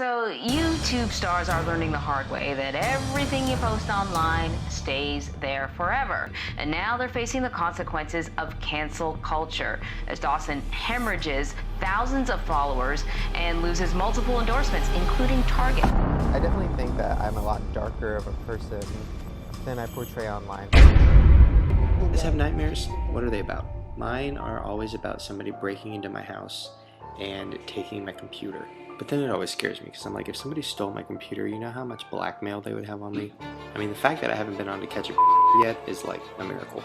So YouTube stars are learning the hard way that everything you post online stays there forever. And now they're facing the consequences of cancel culture as Dawson hemorrhages thousands of followers and loses multiple endorsements, including Target. I definitely think that I'm a lot darker of a person than I portray online. You guys have nightmares? What are they about? Mine are always about somebody breaking into my house and taking my computer. But then it always scares me because I'm like, if somebody stole my computer, you know how much blackmail they would have on me? I mean, the fact that I haven't been on to catch a yet is like a miracle.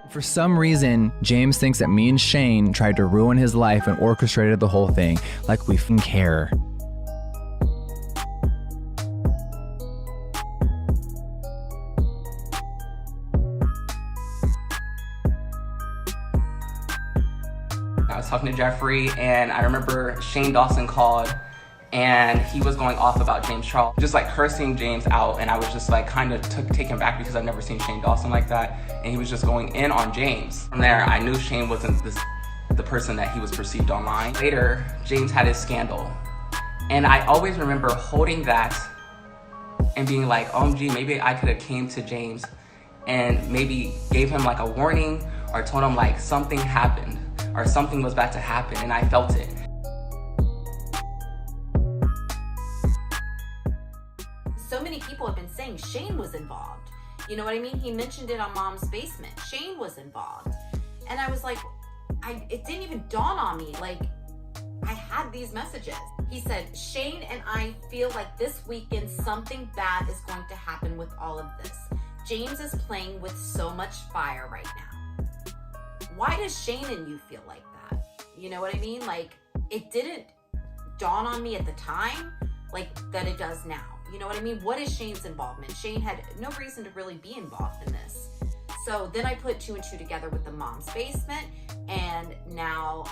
For some reason, James thinks that me and Shane tried to ruin his life and orchestrated the whole thing, like we f***ing care. I was talking to Jeffrey, and I remember Shane Dawson called, and he was going off about James Charles, just like cursing James out, and I was just like kind of taken back because I've never seen Shane Dawson like that, and he was just going in on James. From there, I knew Shane wasn't the person that he was perceived online. Later, James had his scandal, and I always remember holding that and being like, OMG, maybe I could have came to James and maybe gave him like a warning or told him like something happened or something was about to happen, and I felt it. So many people have been saying Shane was involved. You know what I mean? He mentioned it on Mom's Basement. Shane was involved. And I was like, it didn't even dawn on me. Like, I had these messages. He said, Shane and I feel like this weekend something bad is going to happen with all of this. James is playing with so much fire right now. Why does Shane and you feel like that? You know what I mean? Like, it didn't dawn on me at the time, like, that it does now. You know what I mean? What is Shane's involvement? Shane had no reason to really be involved in this. So then I put two and two together with the Mom's Basement, and now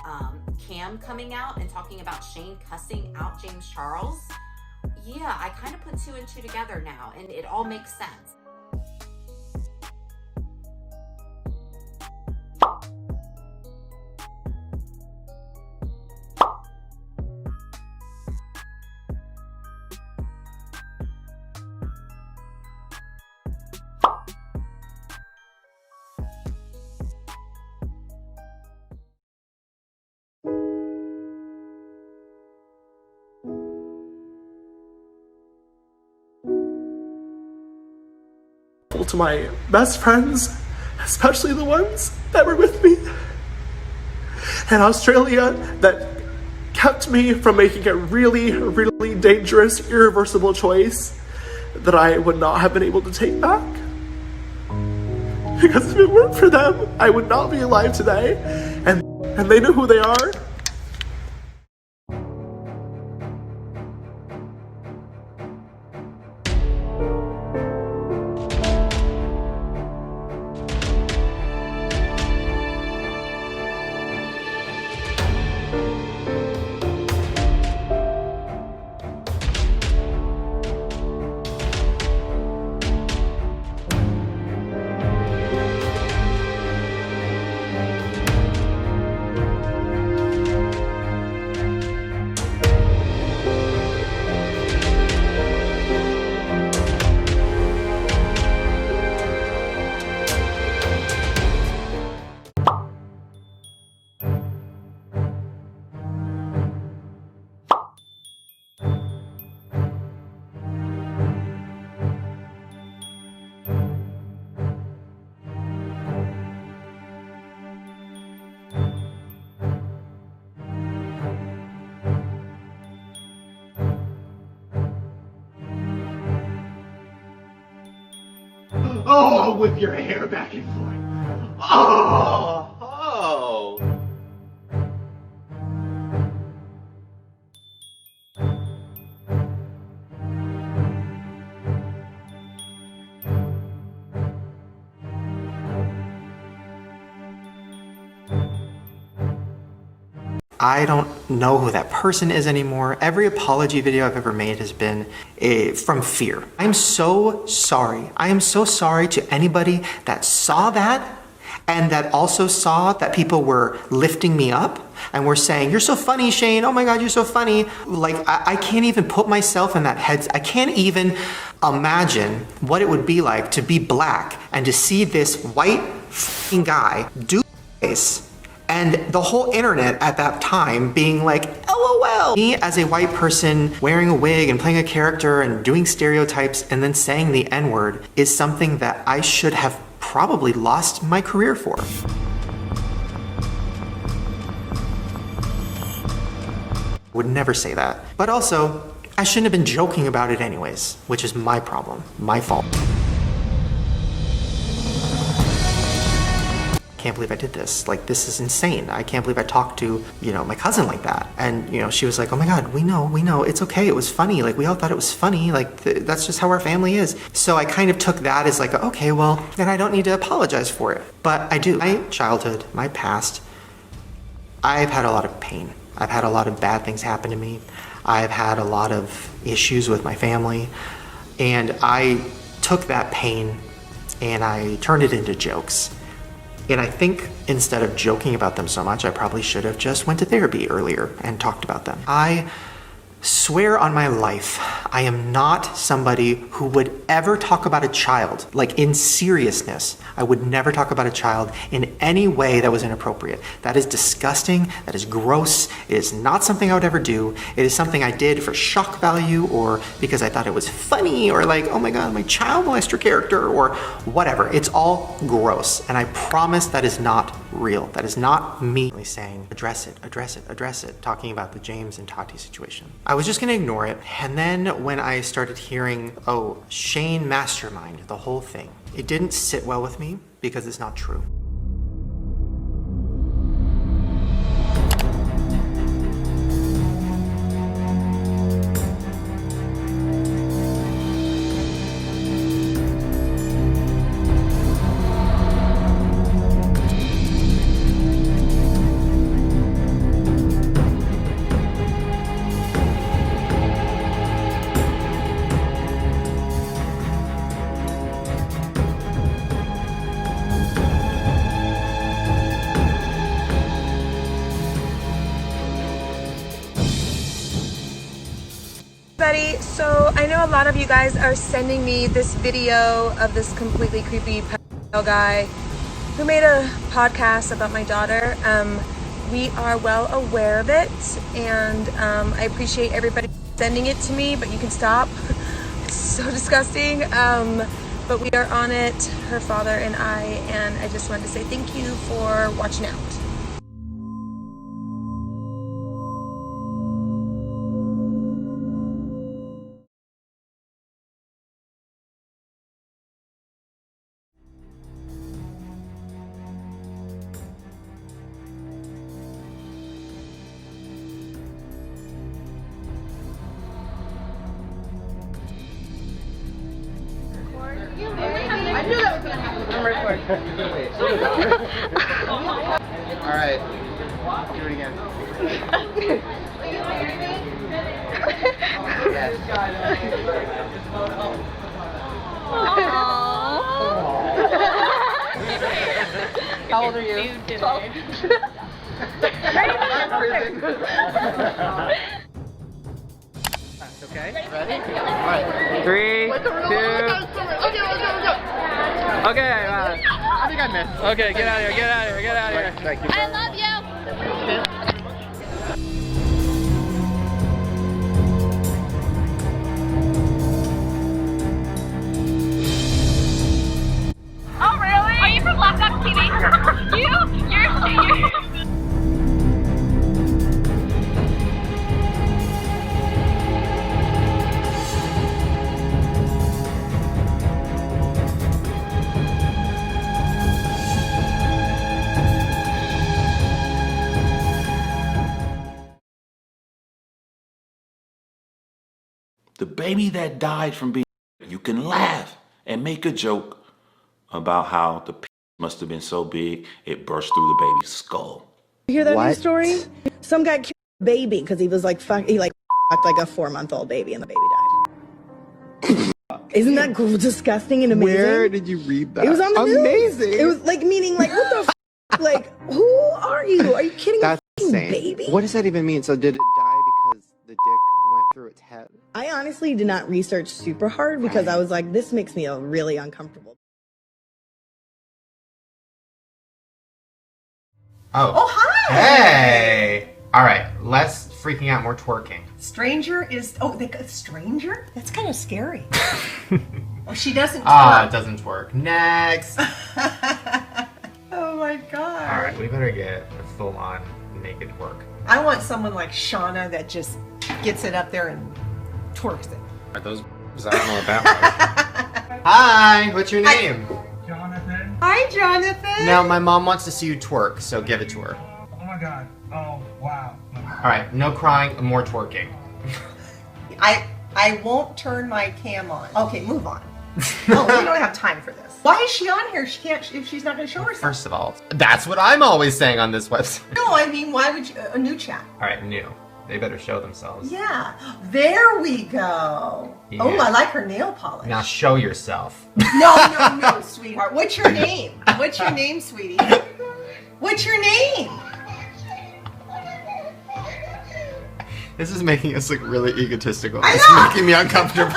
Cam coming out and talking about Shane cussing out James Charles. Yeah, I kind of put two and two together now, and it all makes sense. To my best friends, especially the ones that were with me in Australia, that kept me from making a really, really dangerous, irreversible choice that I would not have been able to take back. Because if it weren't for them, I would not be alive today, and they know who they are. Oh, whip your hair back and forth. Oh. I don't know who that person is anymore. Every apology video I've ever made has been from fear. I'm so sorry. I am so sorry to anybody that saw that and that also saw that people were lifting me up and were saying, "You're so funny, Shane. Oh my God, you're so funny." Like, I can't even put myself in that head. I can't even imagine what it would be like to be black and to see this white f***ing guy do this. And the whole internet at that time being like, LOL. Me as a white person wearing a wig and playing a character and doing stereotypes and then saying the N-word is something that I should have probably lost my career for. Would never say that. But also, I shouldn't have been joking about it anyways, which is my problem, my fault. I can't believe I did this. Like, this is insane. I can't believe I talked to, my cousin like that. And, she was like, "Oh my God, we know, it's okay. It was funny. Like, we all thought it was funny. Like, that's just how our family is." So I kind of took that as like, okay, well, then I don't need to apologize for it. But I do. My childhood, my past, I've had a lot of pain. I've had a lot of bad things happen to me. I've had a lot of issues with my family. And I took that pain and I turned it into jokes. And I think instead of joking about them so much, I probably should have just went to therapy earlier and talked about them. I swear on my life, I am not somebody who would ever talk about a child, like in seriousness. I would never talk about a child in any way that was inappropriate. That is disgusting, that is gross, it is not something I would ever do. It is something I did for shock value or because I thought it was funny or like, oh my God, my child molester character or whatever. It's all gross, and I promise that is not real. That is not me saying, address it, talking about the James and Tati situation. I was just gonna ignore it, and then when I started hearing, oh, Shane mastermind the whole thing, it didn't sit well with me because it's not true. So I know a lot of you guys are sending me this video of this completely creepy pedophile guy who made a podcast about my daughter. We are well aware of it, and I appreciate everybody sending it to me, but you can stop. It's so disgusting. But we are on it, her father and I just wanted to say thank you for watching out. I knew that was gonna happen. I'm recording. All right. Do it again. Yes. How old are you? 12. Okay. Ready? All right. 3, 2. Okay. I think I missed. Okay, get out of here. Thank you. I love you. Oh, really? Are you from Black Ops TV? You're The baby that died from being, you can laugh and make a joke about how the must have been so big it burst through the baby's skull. You hear that news story? Some guy killed a baby because he was like, he fucked like a 4-month-old baby and the baby died. Isn't that disgusting and amazing? Where did you read that? It was on the news. Amazing. It was like, meaning like, what the f? Like, who are you? Are you kidding? That's me? insane. Baby? What does that even mean? So did it die because the dick went through its head? I honestly did not research super hard because I was like, this makes me really uncomfortable. Oh, hi! Hey! All right, less freaking out, more twerking. Stranger is, stranger? That's kind of scary. Oh, she doesn't twerk. Ah, it doesn't work. Next! Oh my god. All right, we better get a full-on naked twerk. I want someone like Shauna that just gets it up there and twerks it. Are those, I don't know what that was. Hi, what's your name? Jonathan. Hi, Jonathan. Now, my mom wants to see you twerk, so give it to her. Oh my god. Oh, wow. All right, no crying, more twerking. I won't turn my cam on. Okay, move on. Oh, we don't have time for this. Why is she on here? She can't, if she's not going to show herself. First of all, that's what I'm always saying on this website. No, I mean, why would you, a new chat? All right, new. They better show themselves. Yeah, there we go. Yeah. Oh, I like her nail polish. Now show yourself. No, sweetheart. What's your name? What's your name, sweetie? What's your name? This is making us look really egotistical. It's making me uncomfortable.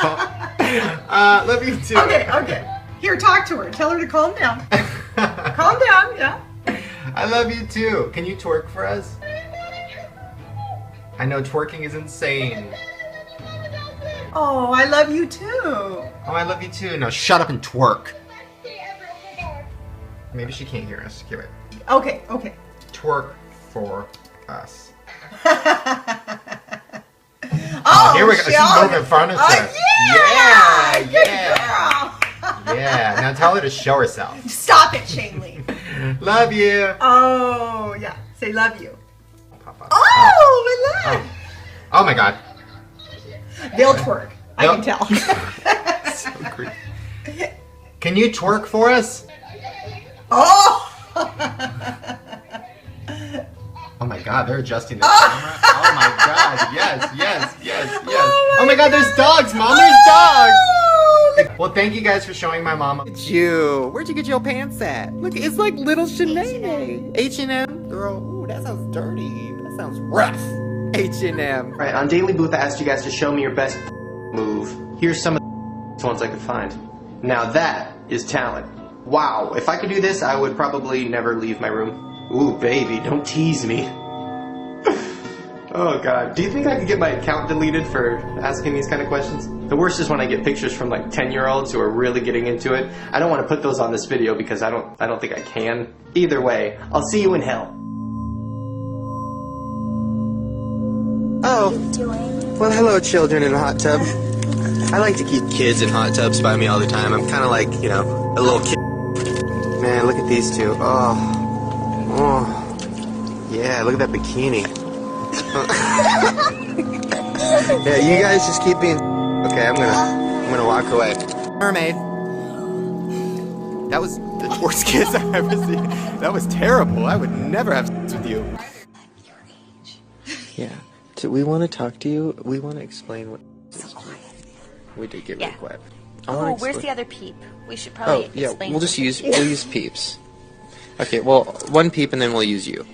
Love you too. Okay. Here, talk to her. Tell her to calm down. Calm down, yeah. I love you too. Can you twerk for us? I know twerking is insane. Oh, I love you too. Oh, I love you too. Now shut up and twerk. Maybe she can't hear us. Give it. Okay. Twerk for us. Oh, here we go. She's moving furniture. Yeah. Yeah. Now tell her to show herself. Stop it, Shane Lee. Love you. Oh, yeah. Say love you. Papa. Oh, my love. Oh my god. They'll twerk. I can tell. So creepy. Can you twerk for us? Oh! Oh my god, they're adjusting the camera. Oh my god, yes. Oh my god, there's dogs, Mom, there's dogs! Well, thank you guys for showing my mom. It's you. Where'd you get your pants at? Look, it's like little SHANAYNAY. H&M? Girl, ooh, that sounds dirty. That sounds rough. H&M. Alright, on Daily Booth I asked you guys to show me your best move. Here's some of the ones I could find. Now that is talent. Wow, if I could do this, I would probably never leave my room. Ooh, baby, don't tease me. Oh god, do you think I could get my account deleted for asking these kind of questions? The worst is when I get pictures from like 10-year-olds who are really getting into it. I don't want to put those on this video because I don't think I can. Either way, I'll see you in hell. Oh. Well, hello, children in a hot tub. I like to keep kids in hot tubs by me all the time. I'm kind of like, you know, a little kid. Man, look at these two. Oh, yeah, look at that bikini. Yeah, you guys just keep being. Okay, I'm gonna walk away. Mermaid. That was the worst kiss I've ever seen. That was terrible. I would never have sex with you. Your age. Yeah. So we want to talk to you. We want to explain what. We did get really quiet. Oh, where's the other peep? We should probably explain. We'll just use peeps. Okay, well, one peep and then we'll use you.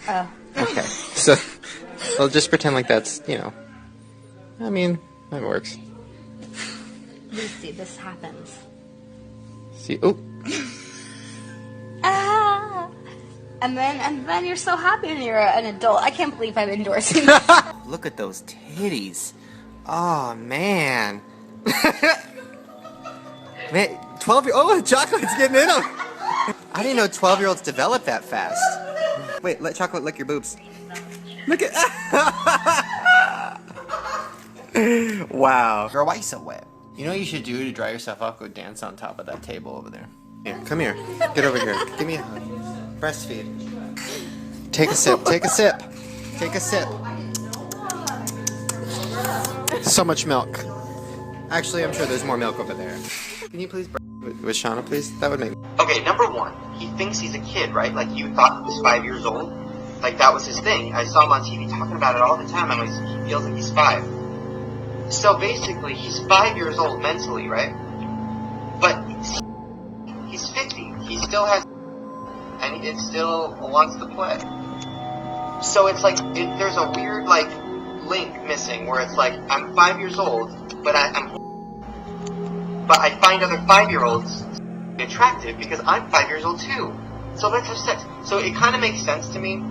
Oh. Okay, so we'll just pretend like that's, you know. I mean, that works. Lucy, this happens. See, oh. And then you're so happy when you're an adult. I can't believe I'm endorsing this. Look at those titties. Oh, man. Man, 12-year-old. Oh, Chocolate's getting in them. I didn't know 12-year-olds develop that fast. Wait, let Chocolate lick your boobs. Look at. Wow. Girl, why you so wet? You know what you should do to dry yourself off? Go dance on top of that table over there. Here, come here. Get over here. Give me a hug. Breastfeed. Take a sip. Take a sip. Take a sip. So much milk. Actually, I'm sure there's more milk over there. Can you please with Shauna, please? That would make... Okay, number one, he thinks he's a kid, right? Like, you thought he was 5 years old? Like, that was his thing. I saw him on TV talking about it all the time. He feels like he's 5. So basically, he's 5 years old mentally, right? But he's 50. He still has... and it still wants to play. So it's like, there's a weird, like, link missing where it's like, I'm 5 years old, but I find other 5-year-olds attractive because I'm 5 years old too. So let's have sex. So it kind of makes sense to me,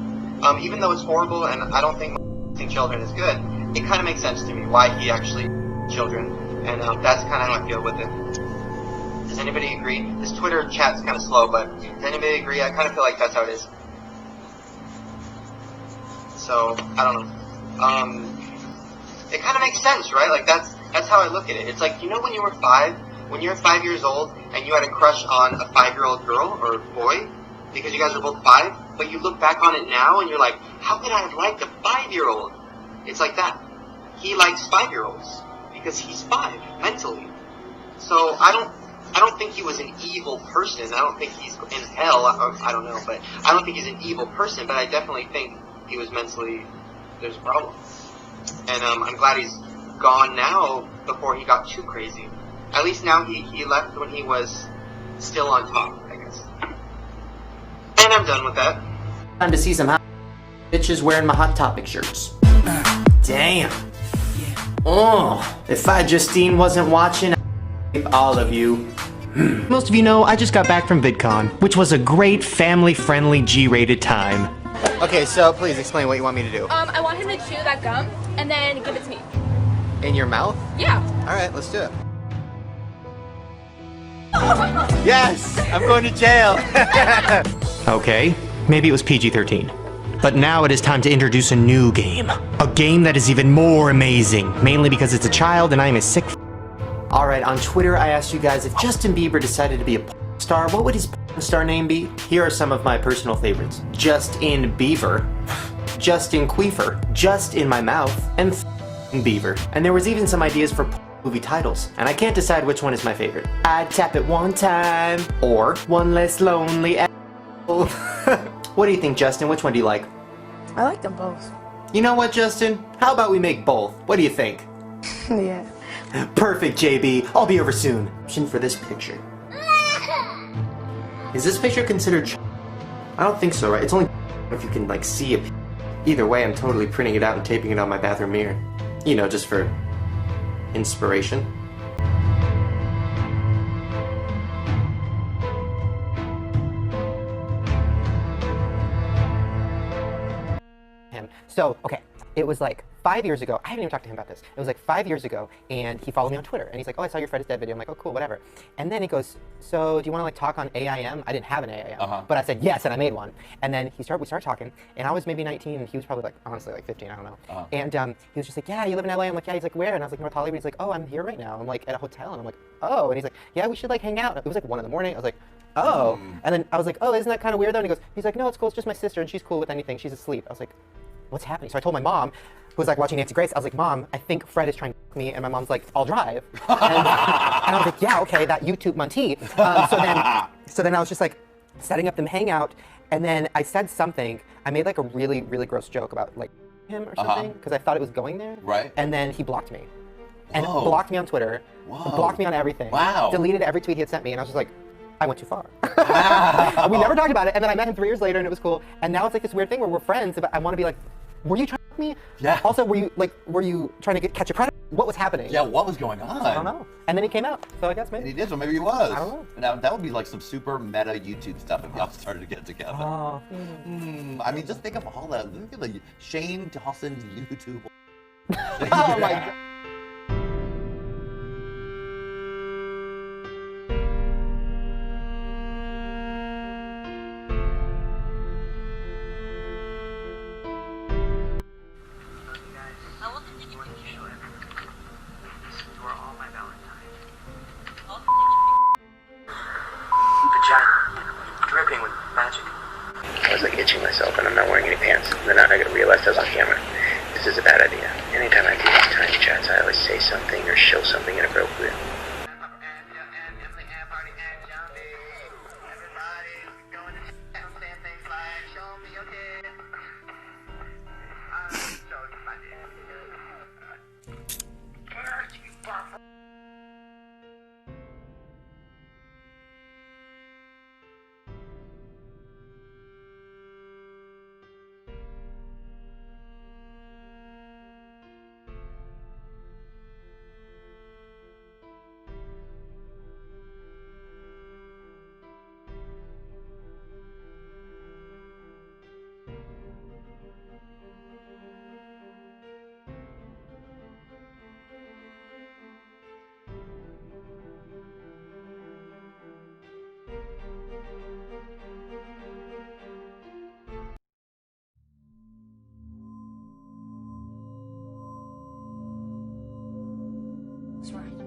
even though it's horrible and I don't think molesting children is good, it kind of makes sense to me why he actually children, and that's kind of how I feel with it. Does anybody agree? This Twitter chat's kind of slow, but does anybody agree? I kind of feel like that's how it is. So, I don't know. It kind of makes sense, right? Like, that's how I look at it. It's like, you know when you were 5? When you're 5 years old and you had a crush on a 5-year-old girl or boy? Because you guys are both 5? But you look back on it now and you're like, how could I have liked a 5-year-old? It's like that. He likes 5-year-olds because he's 5, mentally. So, I don't think he was an evil person. I don't think he's in hell. I don't know, but I don't think he's an evil person, but I definitely think he was mentally, there's a problem. And I'm glad he's gone now before he got too crazy. At least now he left when he was still on top, I guess. And I'm done with that. Time to see some hot bitches wearing my Hot Topic shirts. Damn. Oh, if Justine wasn't watching, all of you. Most of you know I just got back from VidCon, which was a great family-friendly G-rated time. Okay, so please explain what you want me to do. I want him to chew that gum and then give it to me. In your mouth? Yeah. Alright, let's do it. Yes! I'm going to jail! Okay, maybe it was PG-13. But now it is time to introduce a new game. A game that is even more amazing, mainly because it's a child and I am a sick Alright, on Twitter I asked you guys if Justin Bieber decided to be a star, what would his star name be? Here are some of my personal favorites. Justin Bieber, Justin Queefer, Just in My Mouth, and Beaver. And there was even some ideas for movie titles, and I can't decide which one is my favorite. I'd tap it one time, or One Less Lonely Apple. What do you think, Justin? Which one do you like? I like them both. You know what, Justin? How about we make both? What do you think? Yeah. Perfect, JB. I'll be over soon. Option for this picture. Is this picture considered I don't think so, right? It's only if you can, like, see it. Either way, I'm totally printing it out and taping it on my bathroom mirror. You know, just for inspiration. So, okay, it was like 5 years ago. I haven't even talked to him about this. It was like 5 years ago, and he followed me on Twitter. And he's like, oh, I saw your Fred is Dead video. I'm like, oh, cool, whatever. And then he goes, so do you want to like talk on AIM? I didn't have an AIM, but I said yes, and I made one. And then we started talking, and I was maybe 19, and he was probably like, honestly, like 15, I don't know. And he was just like, yeah, you live in LA? I'm like, yeah. He's like, where? And I was like, North Hollywood. He's like, oh, I'm here right now. I'm like at a hotel, and I'm like, oh. And he's like, yeah, we should like hang out. It was like 1 in the morning. I was like, oh. And then I was like, oh, isn't that kind of weird though? And he's like, no, it's cool. It's just my sister, and she's cool with anything. She's asleep. I was like, what's happening? So I told my mom, who was like watching Nancy Grace, I was like, Mom, I think Fred is trying to f me, and my mom's like, I'll drive. And I was like, yeah, okay, that YouTube Monty. So then I was just like setting up them hangout, and then I said something. I made like a really, really gross joke about like him or something, because I thought it was going there. Right. And then he blocked me. And blocked me on Twitter. Whoa. Blocked me on everything. Wow. Deleted every tweet he had sent me, and I was just like, I went too far. We never talked about it, and then I met him 3 years later, and it was cool. And now it's like this weird thing where we're friends, but I want to be like, were you trying to fuck me? Yeah. Also, were you trying to catch a predator? What was happening? Yeah, what was going on? I don't know. And then he came out, so I guess maybe. And he did, so maybe he was. I don't know. Now, that would be like some super meta YouTube stuff if y'all started to get together. Oh. I mean, just think of all that. Look at the Shane Dawson's YouTube. Oh my God. Dripping with magic. I was like itching myself and I'm not wearing any pants. And then I realized I was on camera. This is a bad idea. Anytime I do these tiny chats, I always say something or show something inappropriate.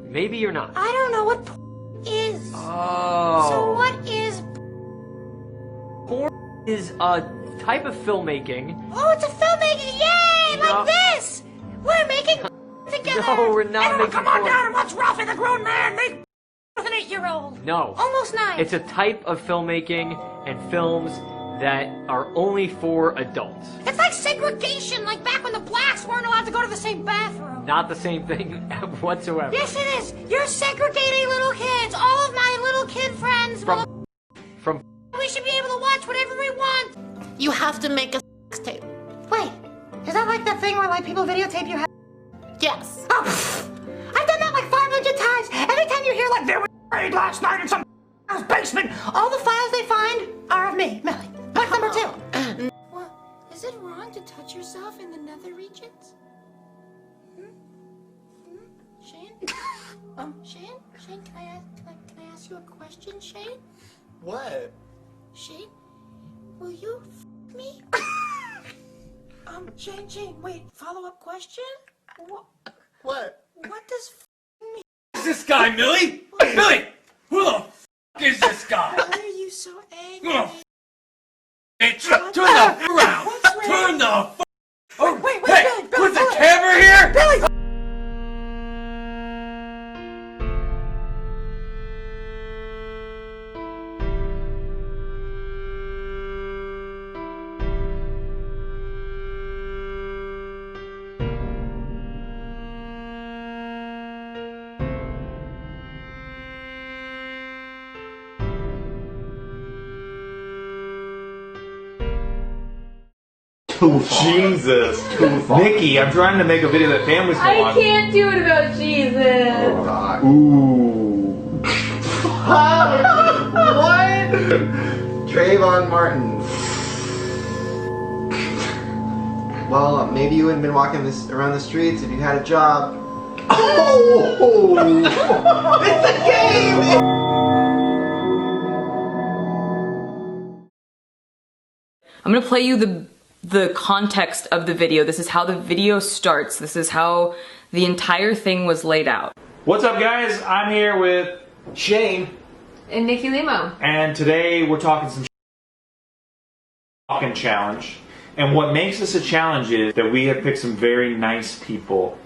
Maybe you're not. I don't know what is. Oh. So what is? Porn is a type of filmmaking. Oh, it's a filmmaking! Yay! No. Like this! We're making together! No, we're not making come on porn. down and watch Ralphie the Grown Man make with an 8-year-old! No. Almost 9. It's a type of filmmaking and films that are only for adults. It's like segregation, like back when the blacks weren't allowed to go to the same bathroom. Not the same thing whatsoever. Yes, it is! You're segregating little kids! All of my little kid friends From we should be able to watch whatever we want! You have to make a sex tape. Wait, is that like that thing where like people videotape you? Yes. Oh, I've done that like 500 times. Every time you hear like there was a raid last night in some basement, all the files they find are of me, Millie. Point number 2. Well, is it wrong to touch yourself in the nether regions? Shane? Shane, can I ask you a question, Shane? What? Shane, will you me? Shane, wait, follow-up question? What? What does mean? Who's this guy, Millie? Hey, Millie! Who the is this guy? Why are you so angry? Bitch, turn the around! Turn the Oh, wait, hey, Billy, put the camera here! Billy! Jesus. Nikki, I'm trying to make a video that families can watch. I can't do it about Jesus. Oh, God. Ooh. What? Trayvon Martin. Well, maybe you wouldn't have been walking around the streets if you had a job. Oh! It's a game! I'm gonna play you the context of the video. This is how the video starts. This is how the entire thing was laid out. What's up, guys? I'm here with Shane. And Nikki Limo. And today we're talking some talking challenge. And what makes this a challenge is that we have picked some very nice people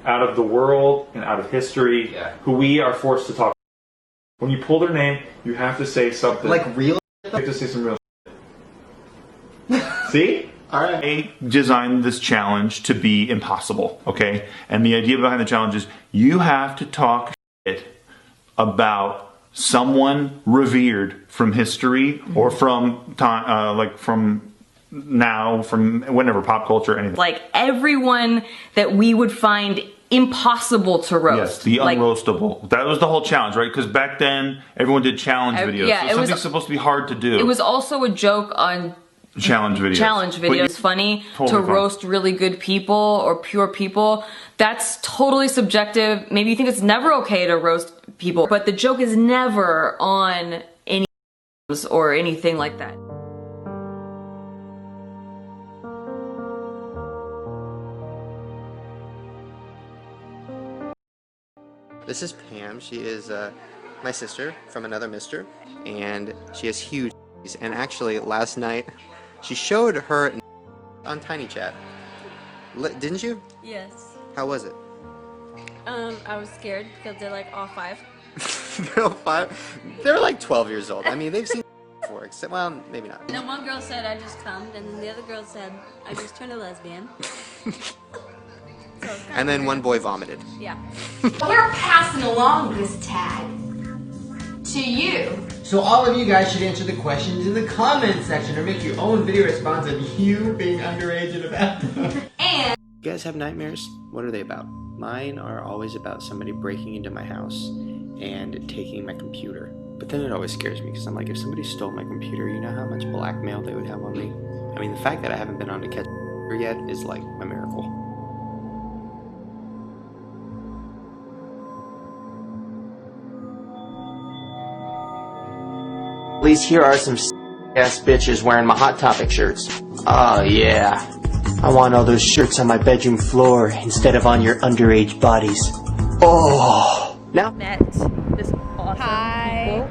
out of the world and out of history who we are forced to talk. When you pull their name, you have to say something. Like real? You have to say some real See? Alright. I designed this challenge to be impossible, okay? And the idea behind the challenge is you have to talk shit about someone revered from history or from time, like from now, from whenever, pop culture, anything. Like everyone that we would find impossible to roast. Yes, the unroastable. That was the whole challenge, right? Because back then, everyone did challenge videos. Yeah, so something's supposed to be hard to do. It was also a joke on challenge videos. It's funny totally to roast really good people or pure people. That's totally subjective. Maybe you think it's never okay to roast people, but the joke is never on any or anything like that. This is Pam. She is my sister from another mister, and she has huge and actually last night she showed her on Tiny Chat. Didn't you? Yes. How was it? I was scared because they're like all 5. They're all 5? They're like 12 years old. I mean, they've seen before, except, well, maybe not. No, one girl said I just cummed, and then the other girl said I just turned a lesbian. And then one boy vomited. Yeah. We're passing along this tag to you. So all of you guys should answer the questions in the comment section or make your own video response of you being underage and about. You guys have nightmares? What are they about? Mine are always about somebody breaking into my house and taking my computer. But then it always scares me because I'm like, if somebody stole my computer, you know how much blackmail they would have on me? I mean, the fact that I haven't been on to catch yet is like a miracle. At least here are some ass bitches wearing my Hot Topic shirts. Oh yeah. I want all those shirts on my bedroom floor instead of on your underage bodies. Oh. Now met this awesome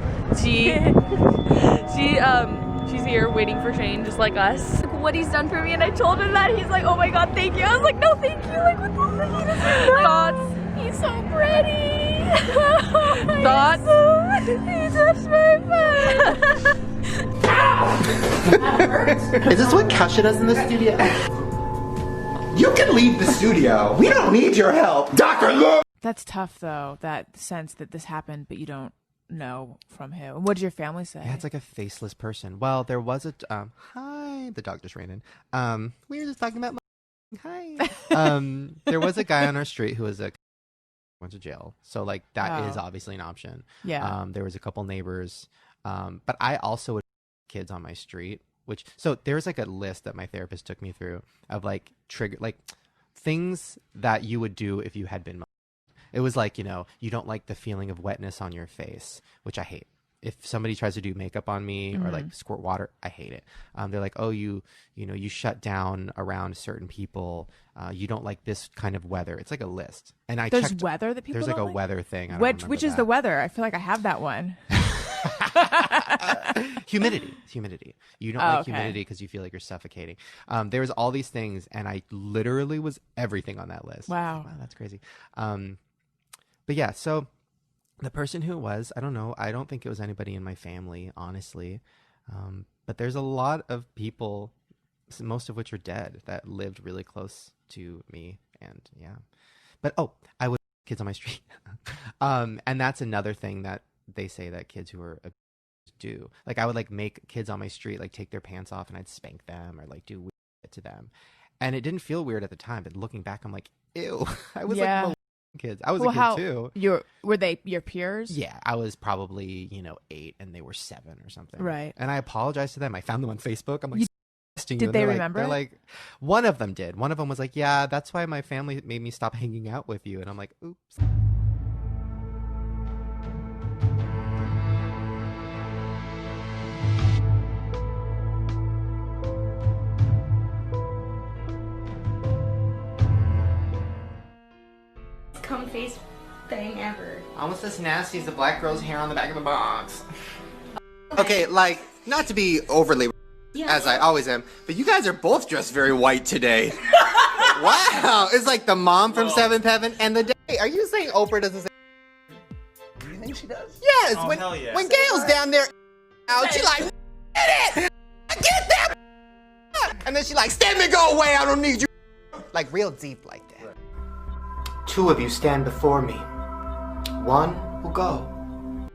she's here waiting for Shane just like us. What he's done for me, and I told him that. He's like, oh my god, thank you. I was like, no thank you. Like, what the fuck? Thoughts? He's so pretty. Thoughts? He touched my butt. Is this what Kasha does in the studio? You can leave the studio. We don't need your help. Dr. Love! That's tough though, that sense that this happened, but you don't know from who. What did your family say? Yeah, it's like a faceless person. Well, there was a hi, the dog just ran in. We were just talking about hi. There was a guy on our street who was went to jail. So like that is obviously an option. Yeah. There was a couple neighbors. But I also would kids on my street, so there's like a list that my therapist took me through of like things that you would do if you had been. It was like, you don't like the feeling of wetness on your face, which I hate. If somebody tries to do makeup on me or like squirt water, I hate it. They're like, oh, you shut down around certain people. You don't like this kind of weather. It's like a list. And there's weather that people there's like don't a like? weather thing. I don't Which remember is the weather? I feel like I have that one. Humidity. You don't like humidity because you feel like you're suffocating. There was all these things, and I literally was everything on that list. Wow, that's crazy. But yeah, so the person who it was, I don't know. I don't think it was anybody in my family, honestly. But there's a lot of people, most of which are dead, that lived really close to me, and yeah. But I would kids on my street, and that's another thing that they say that kids who are do. Like I would like make kids on my street like take their pants off, and I'd spank them or like do weird shit to them, and it didn't feel weird at the time. But looking back, I'm like, ew. I was like kids. I was a kid too. Were they your peers? Yeah, I was probably 8 and they were 7 or something. Right. And I apologized to them. I found them on Facebook. I'm like, did they remember? They're like, one of them did. One of them was like, yeah, that's why my family made me stop hanging out with you. And I'm like, oops. Cum face thing ever. Almost as nasty as the black girl's hair on the back of the box. Okay, like, not to be overly as I always am, but you guys are both dressed very white today. Wow, it's like the mom from Seventh Heaven and the day. Are you saying Oprah doesn't say? Do you think she does? Yes. Oh, when hell yeah. when Gail's down there, out, she like, get it, get that, and then she like, stand me, go away. I don't need you. Like real deep like that. Two of you stand before me. One will go.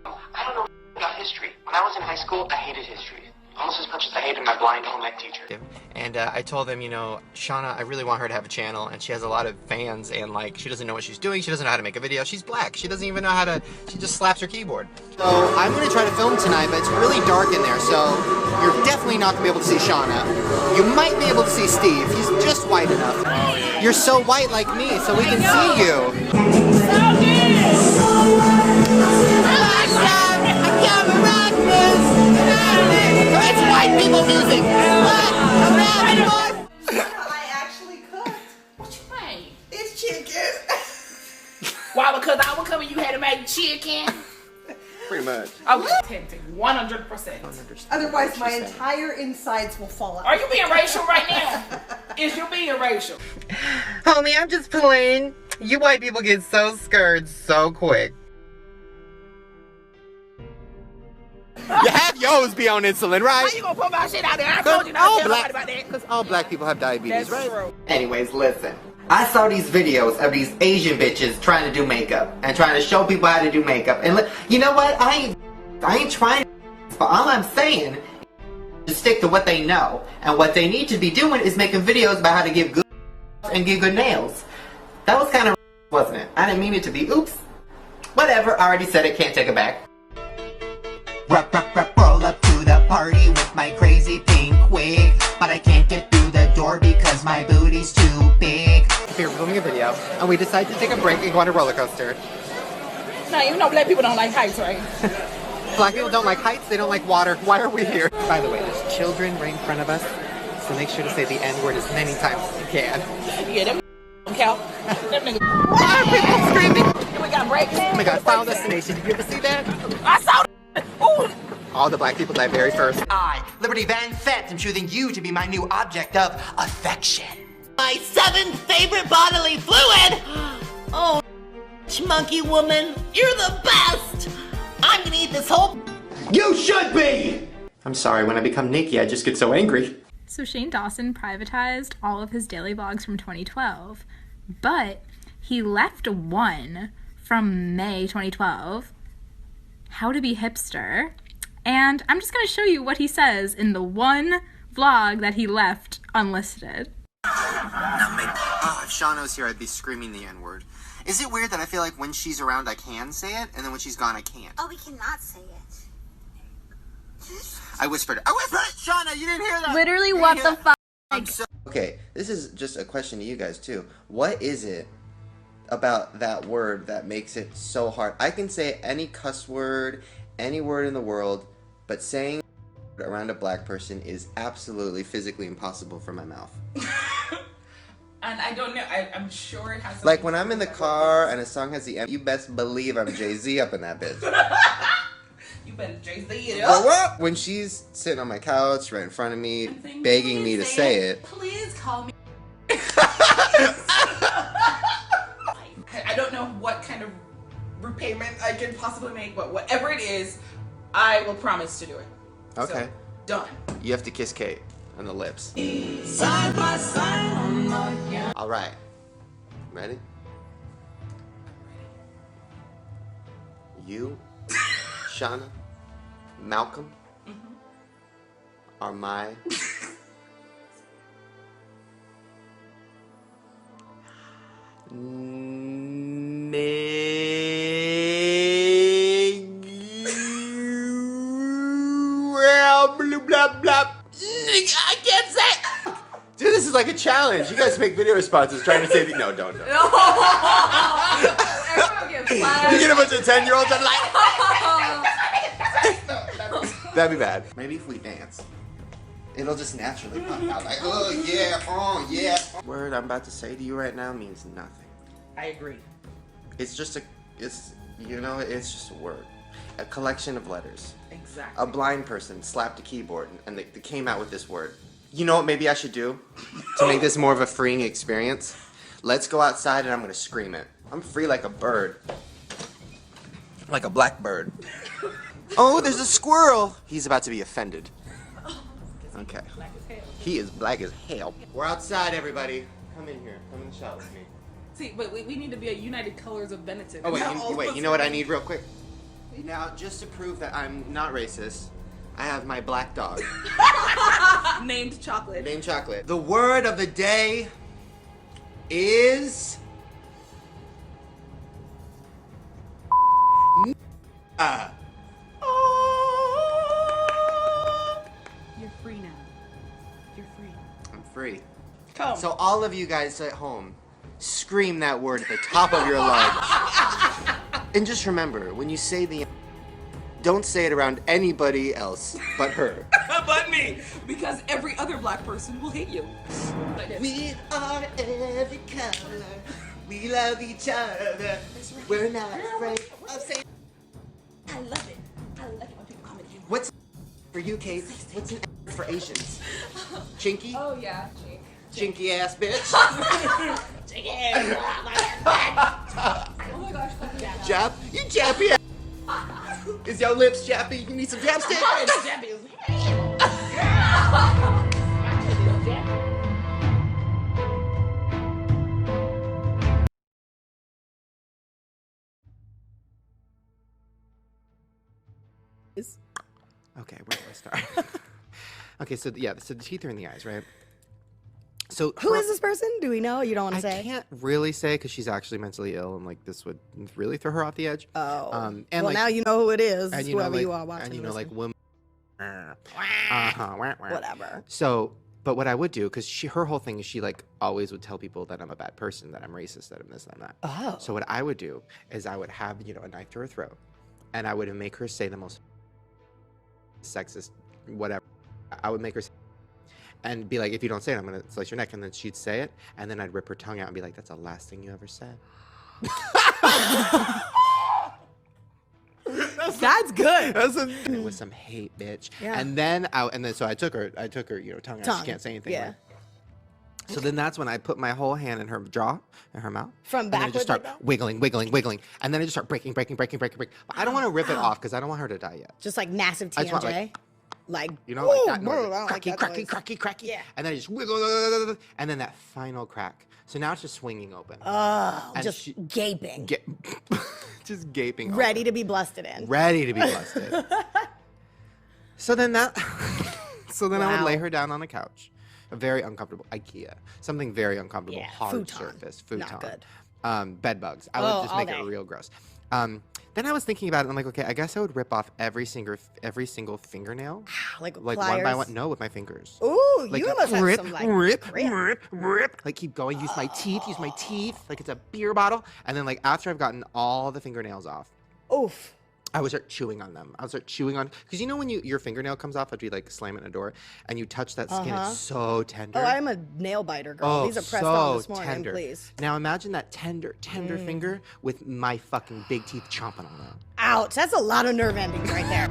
I don't know about history. When I was in high school, I hated history. Almost as much as I hated my blind home ec teacher. And I told them, Shauna, I really want her to have a channel, and she has a lot of fans, and like, she doesn't know what she's doing, she doesn't know how to make a video, she's black, she doesn't even know how to, she just slaps her keyboard. So I'm gonna try to film tonight, but it's really dark in there, so you're definitely not gonna be able to see Shauna. You might be able to see Steve, he's just white enough. You're so white like me, so we can see you. It's white people music. I actually cooked. What you made? It's chicken. Why? Because I was coming, you had to make chicken. Pretty much. I was tempted, 100%. Otherwise, my entire insides will fall out. Are you being racial right now? Is you being racial? Homie, I'm just playing. You white people get so scared so quick. You have yours be on insulin, right? How you gonna put my shit out there? I told you not to tell nobody about that. Because all black people have diabetes, That's right? true. Anyways, listen. I saw these videos of these Asian bitches trying to do makeup and trying to show people how to do makeup. And you know what? I ain't trying, but all I'm saying is stick to what they know. And what they need to be doing is making videos about how to give good and give good nails. That was kind of wasn't it? I didn't mean it to be. Oops. Whatever. I already said it. Can't take it back. Roll up to the party with my crazy pink wig, but I can't get through the door because my booty's too big. We were filming a video, and we decided to take a break and go on a roller coaster. Now, you know black people don't like heights, right? Black people don't like heights, they don't like water. Why are we here? By the way, there's children right in front of us, so make sure to say the N-word as many times as you can. Yeah, them count. Them niggas. Why are people screaming? We got breaks. Oh my god, Final Destination. Did you ever see that? I saw that. Ooh. All the black people die very first. I, Liberty Van Fett, am choosing you to be my new object of affection. My 7th favorite bodily fluid! Oh, monkey woman, you're the best! I'm gonna eat this whole... You should be! I'm sorry, when I become Nikki, I just get so angry. So Shane Dawson privatized all of his daily vlogs from 2012, but he left one from May 2012, How to Be Hipster, and I'm just gonna show you what he says in the one vlog that he left unlisted. If Shauna was here, I'd be screaming the N-word. Is it weird that I feel like when she's around, I can say it, and then when she's gone, I can't? Oh, we cannot say it. I whispered it. Shauna, you didn't hear that! Literally, what the fuck? Okay, this is just a question to you guys, too. What is it about that word that makes it so hard? I can say any cuss word, any word in the world, but saying around a black person is absolutely physically impossible for my mouth. And I don't know, I'm sure it has something Like when I'm in the car and a song has the M, you best believe I'm Jay-Z up in that bitch. You better Jay-Z it up. Well, when she's sitting on my couch right in front of me, begging me to say it. Please call me. I don't know what kind of repayment I can possibly make, but whatever it is, I will promise to do it. Okay. So, done. You have to kiss Kate on the lips. Side by side on my... All right. Ready? You, Shauna, Malcolm are my I can't say. Dude, this is like a challenge. You guys make video responses trying to say the... No, don't. Everyone gets You get a bunch of 10-year-olds and like... That'd be bad. Maybe if we dance, it'll just naturally pop out. Like, oh yeah. Word I'm about to say to you right now means nothing. I agree. It's just it's just a word. A collection of letters. Exactly. A blind person slapped a keyboard and they came out with this word. You know what maybe I should do to make this more of a freeing experience? Let's go outside and I'm gonna scream it. I'm free like a bird. Like a black bird. Oh, there's a squirrel! He's about to be offended. Okay. He is black as hell. We're outside, everybody. Come in here. Come in the shot with me. See, but we need to be a United Colors of Benetton. Oh, wait, you know what I need real quick? Now, just to prove that I'm not racist, I have my black dog. Named Chocolate. Named Chocolate. The word of the day is... You're free now. You're free. I'm free. Come. So all of you guys at home, scream that word at the top of your lungs. And just remember, when you say the... Don't say it around anybody else but her. But me! Because every other black person will hate you. We are every color. We love each other. We're not afraid of saying. I love it. I love it when people call me the What's for you, Kate? What's an for Asians? Chinky? Oh, yeah. Jinky ass bitch. Jinky ass. Oh my gosh, Jap? You jappy ass. Is your lips jappy? You need some japstick? Okay, where do I start? Okay, so yeah, so the teeth are in the eyes, right? So Who is this person? Do we know? You don't want to say? I can't really say because she's actually mentally ill, and like this would really throw her off the edge. Oh, and well, like, now you know who it is. and you Whoever know, like, you are watching. and you know, like women. Whatever. So, but what I would do, because her whole thing is she like always would tell people that I'm a bad person, that I'm racist, that I'm this, that I'm that. Oh. So what I would do is I would have a knife to her throat, and I would make her say the most sexist whatever. I would make her say, and be like, if you don't say it, I'm gonna slice your neck. And then she'd say it, and then I'd rip her tongue out and be like, that's the last thing you ever said. That's good. With some hate, bitch. Yeah. And then so I took her, tongue out. She can't say anything. Yeah. Right? So then that's when I put my whole hand in her jaw, in her mouth. From and then I backwards just start like that? wiggling. And then I just start breaking. But I don't want to rip it off because I don't want her to die yet. Just like massive I just want, TMJ. Like, you know, like that ooh, noise. I don't like that noise. Cracky. Yeah. And then I just wiggle, and then that final crack. So now it's just swinging open. Oh, And just gaping. Just gaping. Ready open. to be blusted in. Ready to be blusted. So then I would lay her down on the couch. A very uncomfortable IKEA. Something very uncomfortable. Yeah, hard futon. surface. Futon. Not good. Bed bugs. I would just all make day. it real gross. Then I was thinking about it, and I'm like, okay, I guess I would rip off every single fingernail. Like one by pliers? one. No, with my fingers. Ooh, Like, you must have some like rip. Like keep going. Use my teeth. Like it's a beer bottle. And then like after I've gotten all the fingernails off, oof. I would start chewing on them. I would start chewing on, because you know when your fingernail comes off after you like slam it in a door, and you touch that skin, it's so tender. Oh, I'm a nail biter girl. Oh, These are pressed so on this morning, tender. please. Now imagine that tender finger with my fucking big teeth chomping on them. Ouch, that's a lot of nerve endings right there.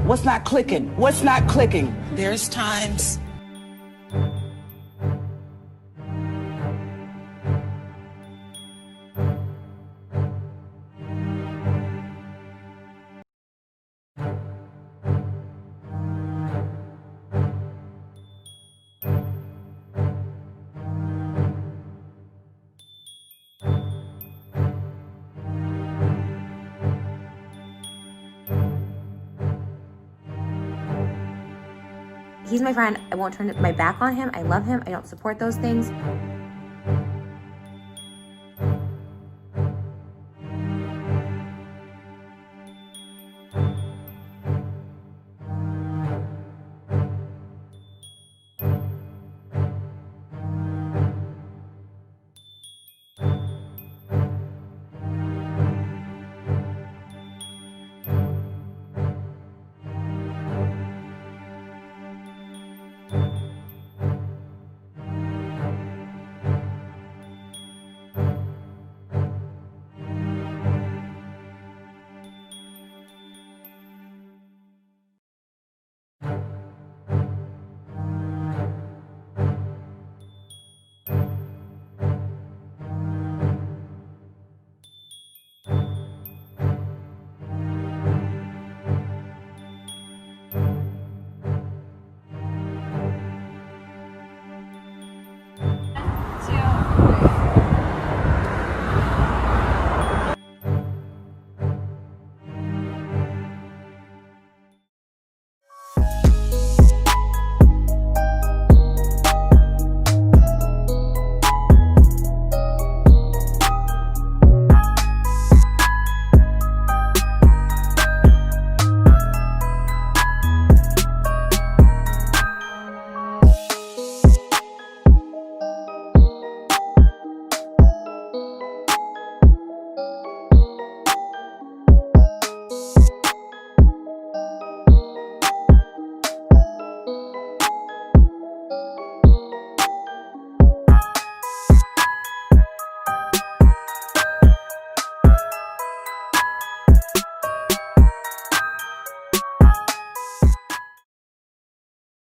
What's not clicking? What's not clicking? There's times. He's my friend. I won't turn my back on him. I love him. I don't support those things.